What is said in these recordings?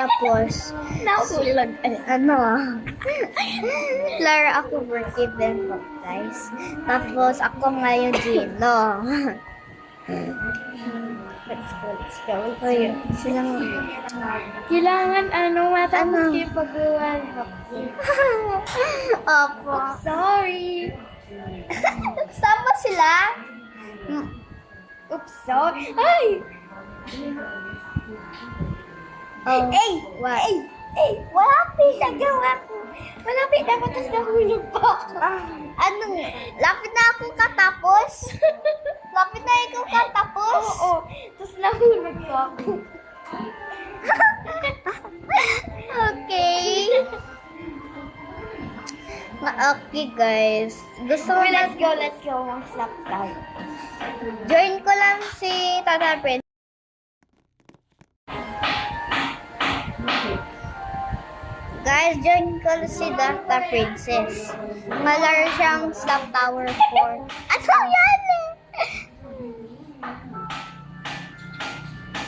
Tapos, Nahulog. ano, Lara ako birthday din po, guys. Tapos, ako ngayon Gino. Let's go. Uy, silang... Kailangan matapos Ano? kayo pag-uwan. Opo. Sorry. Sama sila? Oops, sorry. Ay! Oh, Ay! what? Ay! Malapit! Nagawa ko. Malapit na ako, tapos nahulog pa ako. Anong, lapit na ako katapos? Lapit na ikaw katapos? Oo. Tapos nahulog pa ako. Okay. Okay, guys. Gusto mo Okay, na... let's go. Mag-slap tayo. Join ko lang si Tata Prince. Guys, join ko si Tata Princess. Malaro siyang Slap Tower 4. Ano yan?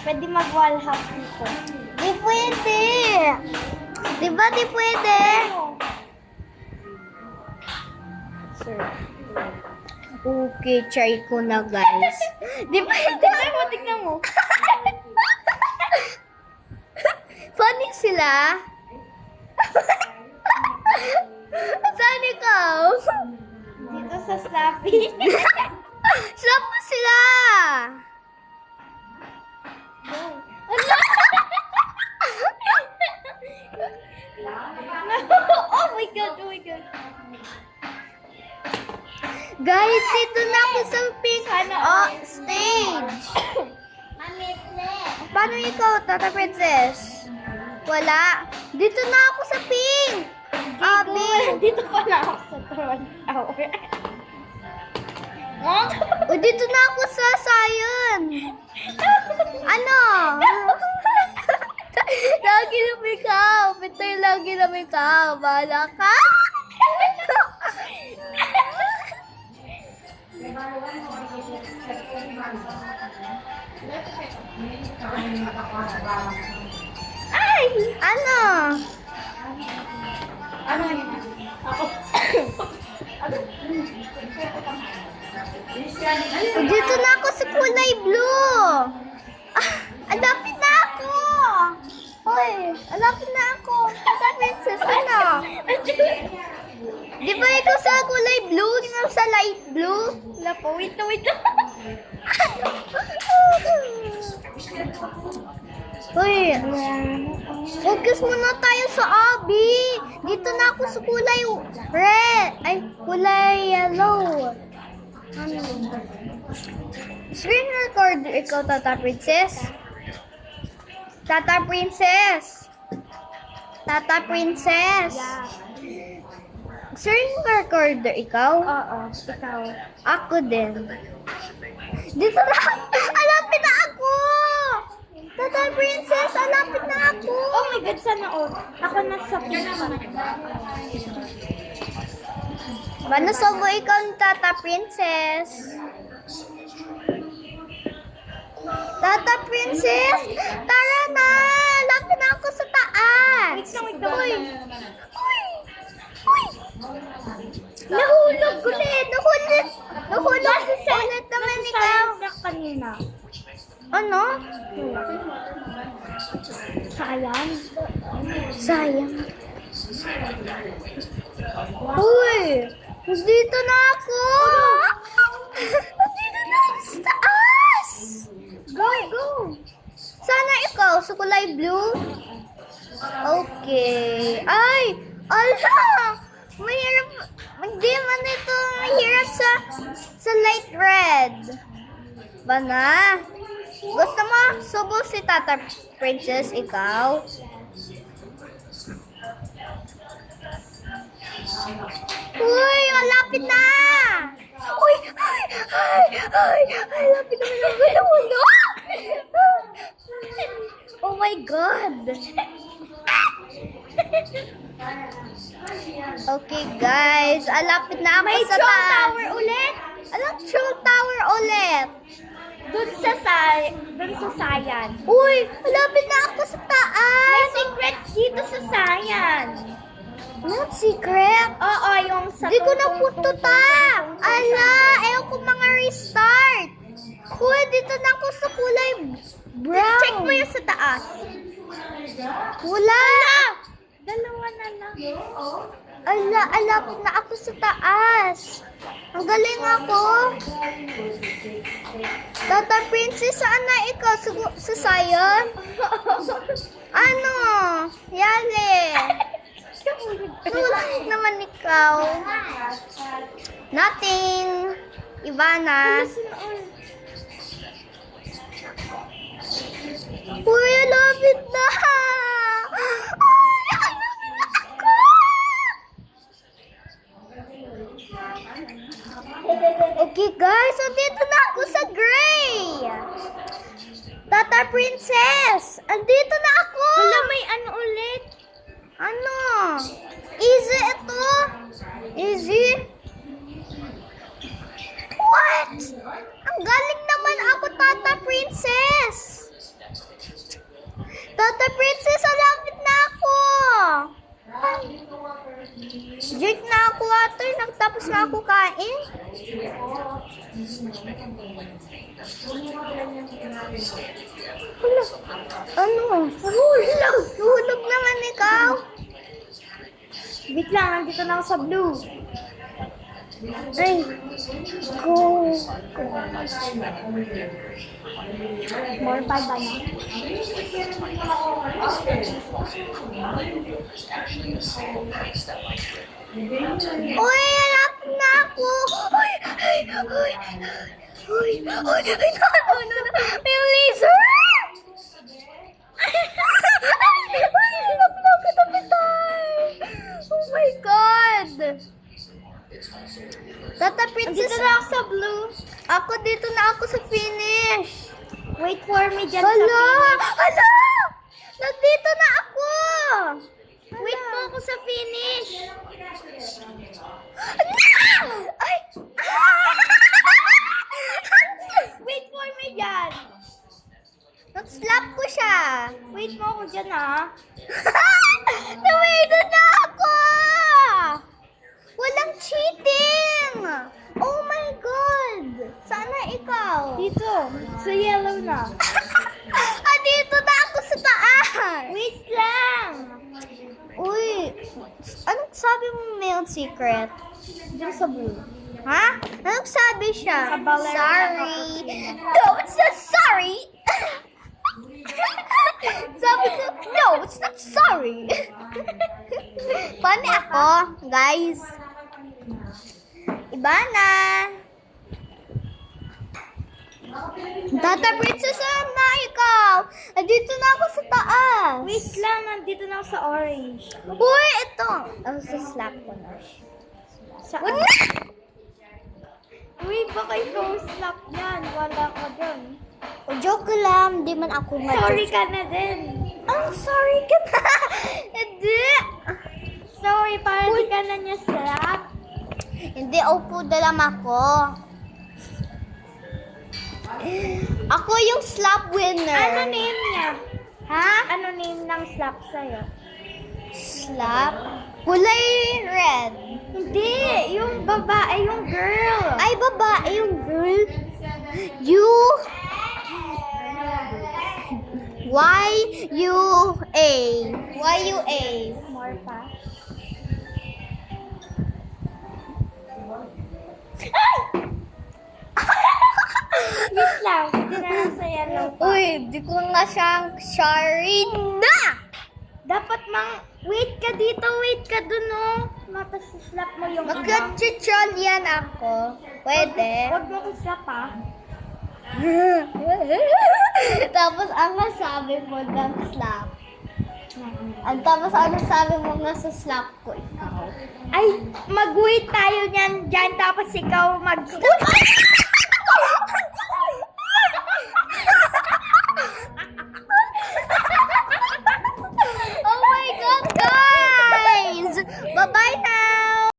Pwede mag-wall hop dito. Di pwede. Di ba di pwede? Sir. Okay, try ko na, guys. Di pwede. Ay, mo, tignan mo. Funny sila. Saan ikaw? Dito sa Slappy. Slap mo sila. Oh my God. Guys, dito na ako sa pink stage. Paano ikaw, Tata Princess? Wala. Dito na ako sa pink. Abi. Dito pala ako sa Tron Tower. O, dito na ako sa Zion. Ano? Lagi na ikaw. Pitoy lagi na ikaw. Bahala ka. Ay! Ano? Ano yun? Ako. O, dito na ako sa kulay blue. Alapit na ako. Hoy, alapit na ako. Tata Princess, ano? Di ba ikaw sa kulay blue? Ikaw sa light blue? Wala po. Wait. Hoy, focus muna tayo sa Abby. Dito na ako sa kulay red. Ay, kulay yellow. Ano? Screen record ikaw, Tata Princess. Tata Princess. Tata Princess. Yeah. Screen recorder ikaw? Oo. Ikaw. Ako din. Dito na. Alapit na ako. Tata Princess, alapit na ako. Oh my God, sana all. Ako nasa pinaka. Manasobo ikaw ng Tata Princess. Tata Princess, tara na. Lapit na ako sa taas. Wait lang. Uy. Nahulog ulit. Nahulog ulit naman ikaw. Na kanina. Ano? Sayang. Sayang. Uy! Dito na ako! Dito na ako sa taas! Go! Sana ikaw sa kulay blue? Okay. Ay! Ala! Mahirap. Hindi man ito mahirap sa light red. Bana? Gusto mo subo si Tata Princess, ikaw? Uy, malapit na! Uy! Ay, lapit naman ang gulo. Oh my God! Okay, guys. Alapit na ako May sa troll taas. tower ulit. Anong troll tower ulit? Dun sa science. Uy, malapit na ako sa taas. May secrets dito sa science. Not secret. Oo, yung sa Di ko na pututa. Ala, ayaw ko mga restart. Uy, dito na ako sa kulay brown. Check mo yung sa taas. Wala. Dalawa na lang. Ala, alapit na ako sa taas. Ang galing ako. Tata Princess, saan na ikaw? Sa sayon? Ano? Yali. Tulad naman ikaw. Nothing. Ivana. Uy, lapit na. Uy, lapit na ako. Okay guys, so dito na ako sa gray. Tata Princess, andito na ako. Hala, may ano ulit? Ano? Easy ito. Easy. What? Ang galing naman ako, Tata Princess. Tata Princess, alapit na ako. Drink na ako water, nagtapos na ako kain. Hala, ano? Hulog naman ikaw. Wait lang, nandito na ako sa blue. Ay, go. More pa ba na? Uy, hanap na ako. Uy, ay, uy, uy, uy, ay, no, may laser. Ay, oh my God. Tata Princess, Nandito na ako sa blue. ako dito na ako sa finish. Wait for me dyan Hala, sa finish. hala, nandito na ako. Wait mo ako sa finish. Ay! Wait for me dyan. Nag-slap ko siya. Wait mo ako dyan, ha? Nawaido na ako! Walang cheating! Oh my God! Sana ikaw? Dito. Sa yellow na. Dito na ako sa taas! Wait lang. Uy, anong sabi mo may secret? Dyan sa blue. Ha? Anong sabi siya? Sa ballerina Sorry. No, it's not sorry! Sabi ko, no, it's not sorry. Paano ako, guys? Iba na. Tata Princess, saan na ikaw? Dito na ako sa taas. Wait lang, nandito na ako sa orange. Uy, ito. Sa slap ko na. Sa Wala! Uy, baka ikaw slap yan. Wala ka dyan. Joke lang, di man ako Sorry ka na din. Sorry ka na. Hindi. Sorry, para di ka na niya slap. Hindi, upo dalam ako. Ako yung slap winner. Ano name niya? Ha? Ano name ng slap sa'yo? Slap? Kulay red. Hindi, yung babae, yung girl. Ay, babae yung girl. You... Y-U-A. Y-U-A. More pa. Wait lang, hindi na lang sa yellow pa. Uy, di ko nga siyang sorry na! Dapat wait ka dito, wait ka dun, oh. Slap mo yung iba. Magka-chichon yan ako. Pwede. Huwag mo ko slap, ha? Tapos ang sabi mo ng slap. Tapos ang sabi mo nga sa slap ko ikaw. Ay, mag-wait tayo niyan dyan, tapos ikaw Oh my God, guys! Bye-bye na!